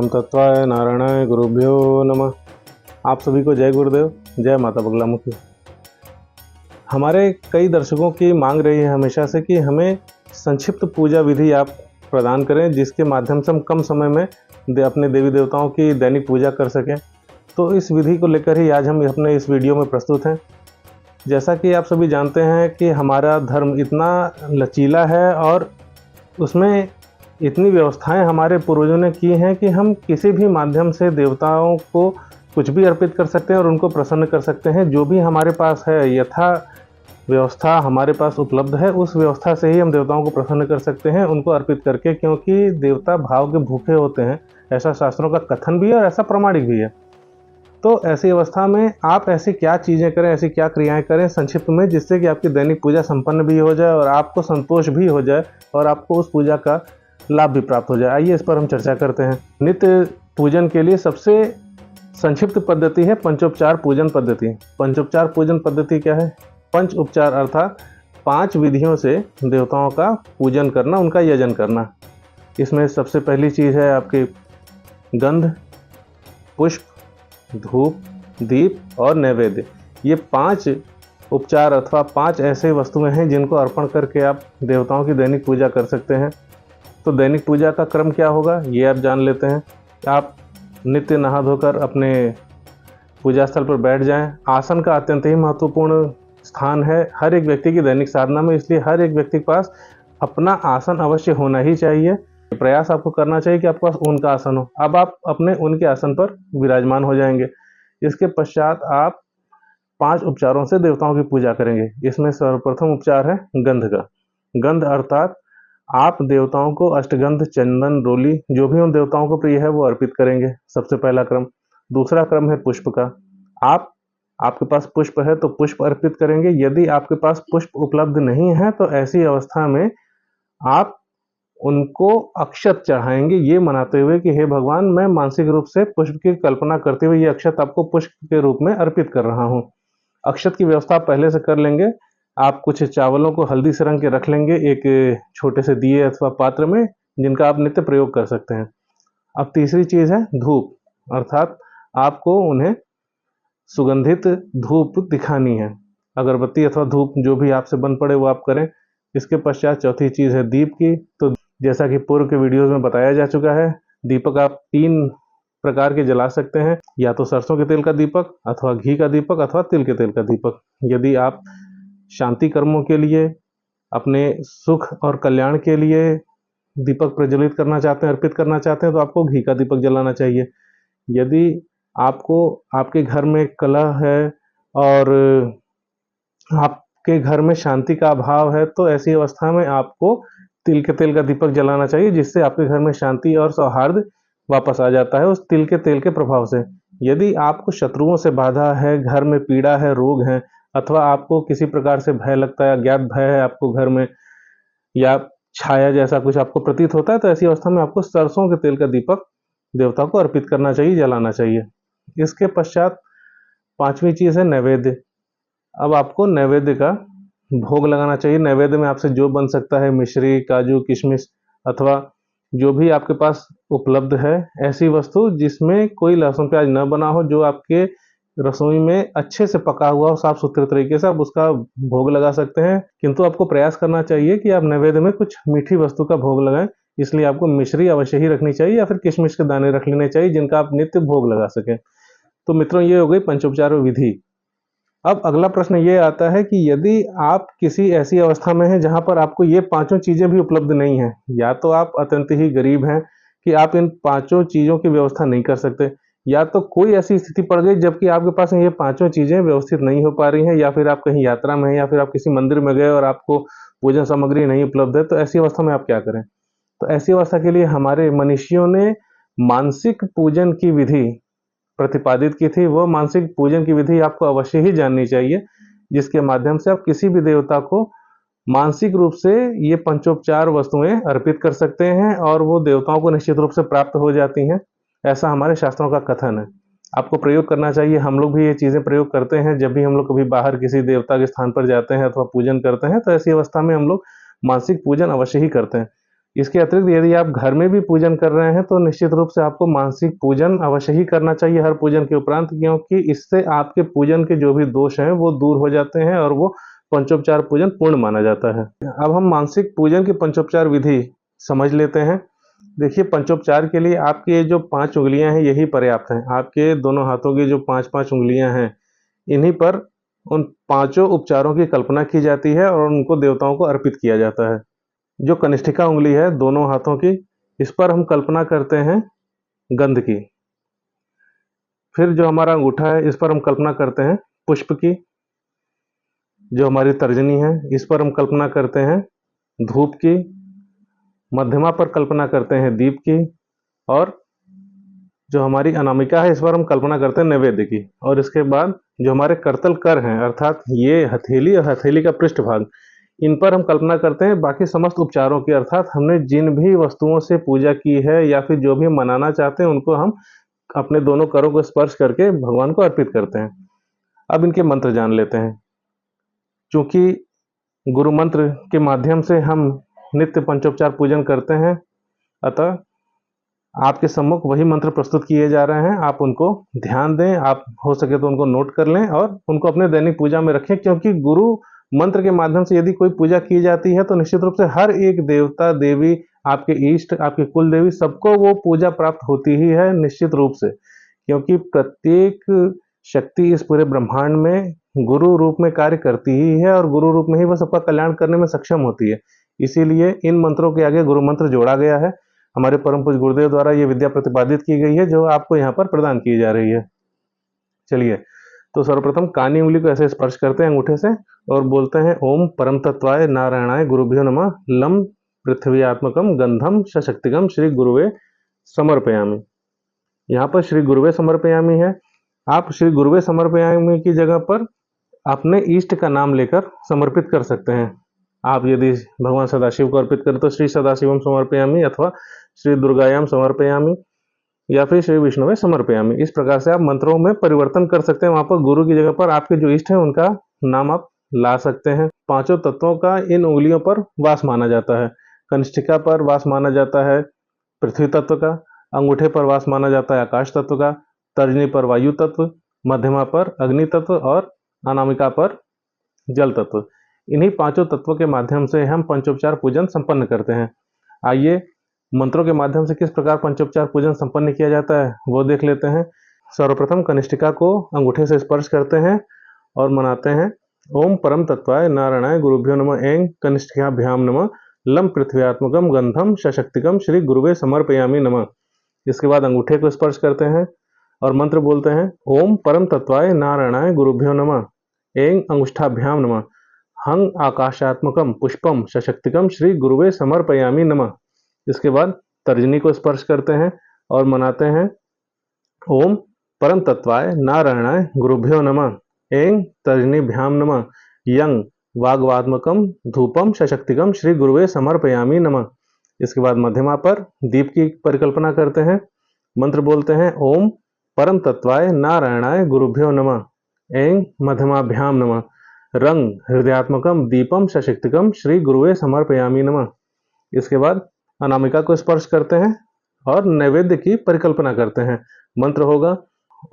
परम तत्वाय नारायणाय गुरुभ्यो नमः। आप सभी को जय गुरुदेव, जय माता बगलामुखी। हमारे कई दर्शकों की मांग रही है हमेशा से कि हमें संक्षिप्त पूजा विधि आप प्रदान करें, जिसके माध्यम से हम कम समय में अपने देवी देवताओं की दैनिक पूजा कर सकें। तो इस विधि को लेकर ही आज हम अपने इस वीडियो में प्रस्तुत हैं। जैसा कि आप सभी जानते हैं कि हमारा धर्म इतना लचीला है और उसमें इतनी व्यवस्थाएं हमारे पूर्वजों ने की हैं कि हम किसी भी माध्यम से देवताओं को कुछ भी अर्पित कर सकते हैं और उनको प्रसन्न कर सकते हैं। जो भी हमारे पास है, यथा व्यवस्था हमारे पास उपलब्ध है, उस व्यवस्था से ही हम देवताओं को प्रसन्न कर सकते हैं उनको अर्पित करके, क्योंकि देवता भाव के भूखे होते हैं, ऐसा शास्त्रों का कथन भी है और ऐसा प्रमाणिक भी है। तो ऐसी अवस्था में आप ऐसी क्या चीज़ें करें, ऐसी क्या क्रियाएं करें संक्षिप्त में, जिससे कि आपकी दैनिक पूजा संपन्न भी हो जाए और आपको संतोष भी हो जाए और आपको उस पूजा का लाभ भी प्राप्त हो जाए। आइए इस पर हम चर्चा करते हैं। नित्य पूजन के लिए सबसे संक्षिप्त पद्धति है पंचोपचार पूजन पद्धति। पंचोपचार पूजन पद्धति क्या है? पंच उपचार अर्थात 5 विधियों से देवताओं का पूजन करना, उनका यजन करना। इसमें सबसे पहली चीज़ है आपकी गंध, पुष्प, धूप, दीप और नैवेद्य। ये 5 उपचार अथवा 5 ऐसे वस्तुएं हैं जिनको अर्पण करके आप देवताओं की दैनिक पूजा कर सकते हैं। तो दैनिक पूजा का क्रम क्या होगा ये आप जान लेते हैं। आप नित्य नहा धोकर अपने पूजा स्थल पर बैठ जाएं। आसन का अत्यंत ही महत्वपूर्ण स्थान है हर एक व्यक्ति की दैनिक साधना में, इसलिए हर एक व्यक्ति के पास अपना आसन अवश्य होना ही चाहिए। प्रयास आपको करना चाहिए कि आपके पास ऊन का आसन हो। अब आप अपने ऊन के आसन पर विराजमान हो जाएंगे। इसके पश्चात आप 5 उपचारों से देवताओं की पूजा करेंगे। इसमें सर्वप्रथम उपचार है गंध का। गंध अर्थात आप देवताओं को अष्टगंध, चंदन, रोली, जो भी उन देवताओं को प्रिय है वो अर्पित करेंगे, सबसे पहला क्रम। दूसरा क्रम है पुष्प का। आपके पास पुष्प है तो पुष्प अर्पित करेंगे। यदि आपके पास पुष्प उपलब्ध नहीं है तो ऐसी अवस्था में आप उनको अक्षत चढ़ाएंगे, ये मनाते हुए कि हे भगवान, मैं मानसिक रूप से पुष्प की कल्पना करते हुए ये अक्षत आपको पुष्प के रूप में अर्पित कर रहा हूँ। अक्षत की व्यवस्था आप पहले से कर लेंगे। आप कुछ चावलों को हल्दी से रंग के रख लेंगे एक छोटे से दिए अथवा पात्र में, जिनका आप नित्य प्रयोग कर सकते हैं। अब तीसरी चीज़ है धूप, अर्थात आपको उन्हें सुगंधित धूप दिखानी है। अगरबत्ती अथवा धूप जो भी आपसे बन पड़े वो आप करें। इसके पश्चात चौथी चीज़ है दीप की। तो जैसा कि पूर्व के वीडियोज़ में बताया जा चुका है, दीपक आप 3 प्रकार के जला सकते हैं, या तो सरसों के तेल का दीपक अथवा घी का दीपक अथवा तिल के तेल का दीपक। यदि आप शांति कर्मों के लिए, अपने सुख और कल्याण के लिए दीपक प्रज्वलित करना चाहते हैं, अर्पित करना चाहते हैं, तो आपको घी का दीपक जलाना चाहिए। यदि आपको आपके घर में कलह है और आपके घर में शांति का अभाव है, तो ऐसी अवस्था में आपको तिल के तेल का दीपक जलाना चाहिए, जिससे आपके घर में शांति और सौहार्द वापस आ जाता है उस तिल के तेल के प्रभाव से। यदि आपको शत्रुओं से बाधा है, घर में पीड़ा है, रोग है, अथवा आपको किसी प्रकार से भय लगता है, अज्ञात भय है आपको घर में, या छाया जैसा कुछ आपको प्रतीत होता है, तो ऐसी अवस्था में आपको सरसों के तेल का दीपक देवता को अर्पित करना चाहिए, जलाना चाहिए। इसके पश्चात 5वीं चीज़ है नैवेद्य। अब आपको नैवेद्य का भोग लगाना चाहिए। नैवेद्य में आपसे जो बन सकता है, मिश्री, काजू, किशमिश अथवा जो भी आपके पास उपलब्ध है, ऐसी वस्तु जिसमें कोई लहसुन प्याज न बना हो, जो आपके रसोई में अच्छे से पका हुआ हो, साफ सुथरे तरीके से, आप उसका भोग लगा सकते हैं। किंतु आपको प्रयास करना चाहिए कि आप नैवेद्य में कुछ मीठी वस्तु का भोग लगाएं, इसलिए आपको मिश्री अवश्य ही रखनी चाहिए या फिर किशमिश के दाने रख लेने चाहिए, जिनका आप नित्य भोग लगा सकें। तो मित्रों, ये हो गई पंचोपचार विधि। अब अगला प्रश्न ये आता है कि यदि आप किसी ऐसी अवस्था में हैं जहां पर आपको ये 5 चीजें भी उपलब्ध नहीं हैं, या तो आप अत्यंत ही गरीब हैं कि आप इन 5 चीजों की व्यवस्था नहीं कर सकते, या तो कोई ऐसी स्थिति पड़ गई जबकि आपके पास ये 5 चीजें व्यवस्थित नहीं हो पा रही हैं, या फिर आप कहीं यात्रा में हैं, या फिर आप किसी मंदिर में गए और आपको पूजन सामग्री नहीं उपलब्ध है, तो ऐसी अवस्था में आप क्या करें? तो ऐसी अवस्था के लिए हमारे मनीषियों ने मानसिक पूजन की विधि प्रतिपादित की थी। वो मानसिक पूजन की विधि आपको अवश्य ही जाननी चाहिए, जिसके माध्यम से आप किसी भी देवता को मानसिक रूप से ये पंचोपचार वस्तुएं अर्पित कर सकते हैं और वो देवताओं को निश्चित रूप से प्राप्त हो जाती हैं। ऐसा हमारे शास्त्रों का कथन है। आपको प्रयोग करना चाहिए। हम लोग भी ये चीज़ें प्रयोग करते हैं। जब भी हम लोग कभी बाहर किसी देवता के स्थान पर जाते हैं अथवा पूजन करते हैं, तो ऐसी अवस्था में हम लोग मानसिक पूजन अवश्य ही करते हैं। इसके अतिरिक्त यदि आप घर में भी पूजन कर रहे हैं तो निश्चित रूप से आपको मानसिक पूजन अवश्य ही करना चाहिए हर पूजन के उपरांत, क्योंकि इससे आपके पूजन के जो भी दोष हैं वो दूर हो जाते हैं और वो पंचोपचार पूजन पूर्ण माना जाता है। अब हम मानसिक पूजन की पंचोपचार विधि समझ लेते हैं। देखिए, पंचोपचार के लिए आपकी ये जो 5 उंगलियां हैं यही पर्याप्त हैं। आपके दोनों हाथों की जो 5-5 उंगलियां हैं, इन्हीं पर उन पांचों उपचारों की कल्पना की जाती है और उनको देवताओं को अर्पित किया जाता है। जो कनिष्ठिका उंगली है दोनों हाथों की, इस पर हम कल्पना करते हैं गंध की। फिर जो हमारा अंगूठा है, इस पर हम कल्पना करते हैं पुष्प की। जो हमारी तर्जनी है, इस पर हम कल्पना करते हैं धूप की। मध्यमा पर कल्पना करते हैं दीप की। और जो हमारी अनामिका है, इस पर हम कल्पना करते हैं नैवेद्य की। और इसके बाद जो हमारे करतल कर हैं, अर्थात ये हथेली और हथेली का पृष्ठभाग, इन पर हम कल्पना करते हैं बाकी समस्त उपचारों की, अर्थात हमने जिन भी वस्तुओं से पूजा की है या फिर जो भी हम मनाना चाहते हैं उनको हम अपने दोनों करों को स्पर्श करके भगवान को अर्पित करते हैं। अब इनके मंत्र जान लेते हैं। चूंकि गुरु मंत्र के माध्यम से हम नित्य पंचोपचार पूजन करते हैं, अतः आपके सम्मुख वही मंत्र प्रस्तुत किए जा रहे हैं। आप उनको ध्यान दें, आप हो सके तो उनको नोट कर लें और उनको अपने दैनिक पूजा में रखें, क्योंकि गुरु मंत्र के माध्यम से यदि कोई पूजा की जाती है तो निश्चित रूप से हर एक देवता देवी, आपके इष्ट, आपके कुल देवी, सबको वो पूजा प्राप्त होती ही है निश्चित रूप से, क्योंकि प्रत्येक शक्ति इस पूरे ब्रह्मांड में गुरु रूप में कार्य करती ही है और गुरु रूप में ही वह सबका कल्याण करने में सक्षम होती है। इसीलिए इन मंत्रों के आगे गुरु मंत्र जोड़ा गया है। हमारे परम पूज्य गुरुदेव द्वारा ये विद्या प्रतिपादित की गई है जो आपको यहाँ पर प्रदान की जा रही है। चलिए, तो सर्वप्रथम कानी उंगली को ऐसे स्पर्श करते हैं अंगूठे से और बोलते हैं ओम परम तत्वाय नारायणाय गुरुभ्यो नमः लम पृथ्व्यात्मकम गंधम सशक्तिकम श्री गुरुवे समर्पयामि। यहाँ पर श्री गुरुवे समर्पयामि है। आप श्री गुरुवे समर्पयामि की जगह पर अपने इष्ट का नाम लेकर समर्पित कर सकते हैं। आप यदि भगवान सदाशिव को अर्पित करें तो श्री सदाशिवम समर्पयामि, अथवा श्री दुर्गायाम समर्पयामि, या फिर श्री विष्णुवे समर्पयामि। इस प्रकार से आप मंत्रों में परिवर्तन कर सकते हैं। वहां पर गुरु की जगह पर आपके जो इष्ट है उनका नाम आप ला सकते हैं। पांचों तत्वों का इन उंगलियों पर वास माना जाता है। कनिष्ठिका पर वास माना जाता है पृथ्वी तत्व का, अंगूठे पर वास माना जाता है आकाश तत्व का, तर्जनी पर वायु तत्व, मध्यमा पर अग्नि तत्व और अनामिका पर जल तत्व। इन्हीं पांचों तत्वों के माध्यम से हम पंचोपचार पूजन संपन्न करते हैं। आइए मंत्रों के माध्यम से किस प्रकार पंचोपचार पूजन संपन्न किया जाता है वो देख लेते हैं। सर्वप्रथम कनिष्ठिका को अंगूठे से स्पर्श करते हैं और मनाते हैं ओम परम तत्वाय नारायणाय गुरुभ्यो नमः ऐं कनिष्ठिकाभ्याम नमः लम पृथ्व्यात्मकम गंधम सशक्तिकम श्री गुरुवे समर्पयामि नमः। इसके बाद अंगूठे को स्पर्श करते हैं और मंत्र बोलते हैं ओम परम तत्वाय नारायणाय गुरुभ्यो नमः ऐं अंगुष्ठाभ्याम नमः हंग आकाशात्मकम पुष्पम सशक्तिकम श्री गुरुवे समर्पयामि नमः। इसके बाद तर्जनी को स्पर्श करते हैं और मनाते हैं ओम परम तत्वाय नारायणाय गुरुभ्यो नमः ऐं तर्जनीभ्याम नमः यंग वाग्वात्मकम धूपम सशक्तिकम श्री गुरुवे समर्पयामि नमः। इसके बाद मध्यमा पर दीप की परिकल्पना करते हैं। मंत्र बोलते हैं ओम परम तत्वाय नारायणाय गुरुभ्यो नमः ऐं मध्यमाभ्याम नमः रंग हृदयात्मकम दीपम सशक्तिकम श्री गुरुवे समर्पयामि नमः। इसके बाद अनामिका को स्पर्श करते हैं और नैवेद्य की परिकल्पना करते हैं। मंत्र होगा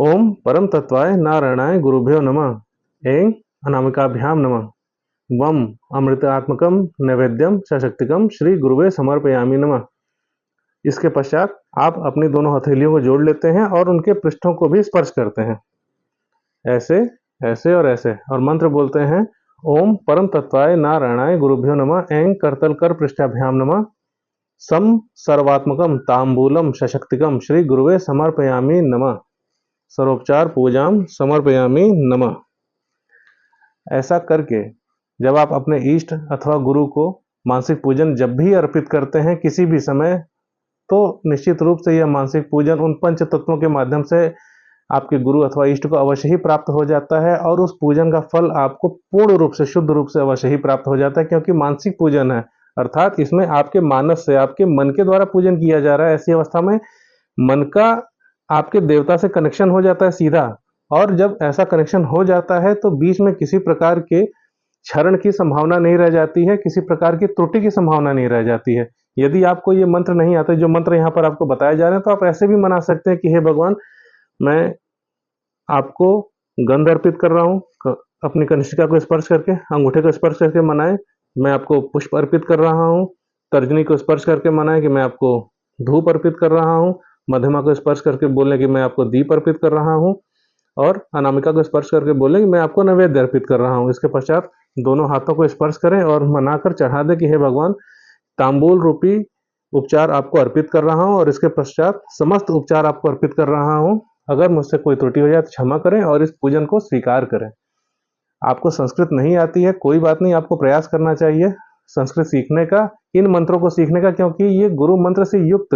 ओम परम तत्वाय नारायणाय गुरुभ्यो नमः ऐं अनामिकाभ्याम नमः वम अमृतात्मकम नैवेद्यम सशक्तिकम श्री गुरुवे समर्पयामि नमः। इसके पश्चात आप अपनी दोनों हथेलियों को जोड़ लेते हैं और उनके पृष्ठों को भी स्पर्श करते हैं, ऐसे ऐसे और ऐसे, और मंत्र बोलते हैं ओम परम तत्वाय नारायणाय गुरुभ्यो नमः ऐं करतल कर पृष्ठाभ्याम नमः सम सर्वात्मकम तांबूलम सशक्तिकम श्री गुरुवे समर्पयामि नमः सर्वोपचार पूजाम समर्पयामि नमः। ऐसा करके जब आप अपने इष्ट अथवा गुरु को मानसिक पूजन जब भी अर्पित करते हैं किसी भी समय, तो निश्चित रूप से यह मानसिक पूजन उन पंच तत्वों के माध्यम से आपके गुरु अथवा इष्ट को अवश्य ही प्राप्त हो जाता है और उस पूजन का फल आपको पूर्ण रूप से, शुद्ध रूप से अवश्य ही प्राप्त हो जाता है, क्योंकि मानसिक पूजन है, अर्थात इसमें आपके मानस से, आपके मन के द्वारा पूजन किया जा रहा है। ऐसी अवस्था में मन का आपके देवता से कनेक्शन हो जाता है सीधा, और जब ऐसा कनेक्शन हो जाता है तो बीच में किसी प्रकार के क्षरण की संभावना नहीं रह जाती है, किसी प्रकार की त्रुटि की संभावना नहीं रह जाती है, यदि आपको ये मंत्र नहीं आते, जो मंत्र यहाँ पर आपको बताए जा रहे हैं, तो आप ऐसे भी मना सकते हैं कि हे भगवान, मैं आपको गंध अर्पित कर रहा हूँ, अपनी कनिष्ठिका को स्पर्श करके, अंगूठे को स्पर्श करके मनाएं। मैं आपको पुष्प अर्पित कर रहा हूँ, तर्जनी को स्पर्श करके मनाएं कि मैं आपको धूप अर्पित कर रहा हूँ, मध्यमा को स्पर्श करके बोलें कि मैं आपको दीप अर्पित कर रहा हूँ, और अनामिका को स्पर्श करके बोलें कि मैं आपको नैवेद्य अर्पित कर रहा हूँ। इसके पश्चात दोनों हाथों को स्पर्श करें और मनाकर चढ़ा दें कि हे भगवान, तांबूल रूपी उपचार आपको अर्पित कर रहा हूँ और इसके पश्चात समस्त उपचार आपको अर्पित कर रहा हूँ। अगर मुझसे कोई त्रुटि हो जाए तो क्षमा करें और इस पूजन को स्वीकार करें। आपको संस्कृत नहीं आती है, कोई बात नहीं, आपको प्रयास करना चाहिए संस्कृत सीखने का, इन मंत्रों को सीखने का, क्योंकि ये गुरु मंत्र से युक्त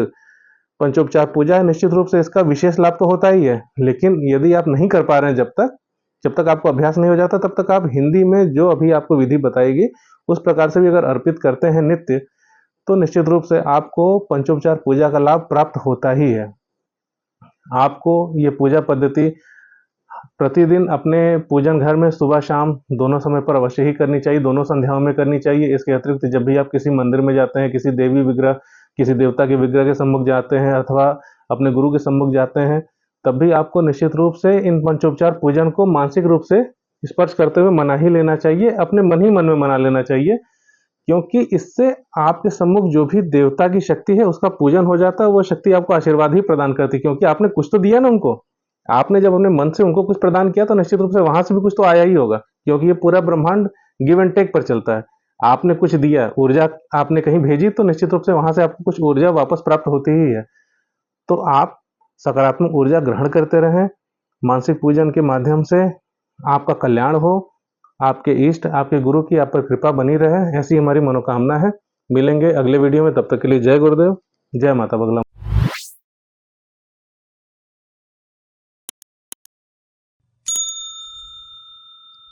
पंचोपचार पूजा है। निश्चित रूप से इसका विशेष लाभ तो होता ही है, लेकिन यदि आप नहीं कर पा रहे हैं, जब तक आपको अभ्यास नहीं हो जाता, तब तक आप हिंदी में जो अभी आपको विधि बताएगी उस प्रकार से भी अगर अर्पित करते हैं नित्य, तो निश्चित रूप से आपको पंचोपचार पूजा का लाभ प्राप्त होता ही है। आपको ये पूजा पद्धति प्रतिदिन अपने पूजन घर में सुबह शाम दोनों समय पर अवश्य ही करनी चाहिए, दोनों संध्याओं में करनी चाहिए। इसके अतिरिक्त जब भी आप किसी मंदिर में जाते हैं, किसी देवी विग्रह, किसी देवता के विग्रह के सम्मुख जाते हैं अथवा अपने गुरु के सम्मुख जाते हैं, तब भी आपको निश्चित रूप से इन पंचोपचार पूजन को मानसिक रूप से स्पर्श करते हुए मना ही लेना चाहिए, अपने मन ही मन में मना लेना चाहिए, क्योंकि इससे आपके सम्मुख जो भी देवता की शक्ति है उसका पूजन हो जाता है। वो शक्ति आपको आशीर्वाद ही प्रदान करती है, क्योंकि आपने कुछ तो दिया ना उनको। आपने जब अपने मन से उनको कुछ प्रदान किया तो निश्चित रूप से वहां से भी कुछ तो आया ही होगा, क्योंकि ये पूरा ब्रह्मांड गिव एंड टेक पर चलता है। आपने कुछ दिया, ऊर्जा आपने कहीं भेजी, तो निश्चित रूप से वहां से आपको कुछ ऊर्जा वापस प्राप्त होती ही है। तो आप सकारात्मक ऊर्जा ग्रहण करते रहें। मानसिक पूजन के माध्यम से आपका कल्याण हो, आपके इष्ट, आपके गुरु की आप पर कृपा बनी रहे, ऐसी हमारी मनोकामना है। मिलेंगे अगले वीडियो में, तब तक के लिए जय गुरुदेव, जय माता बगला।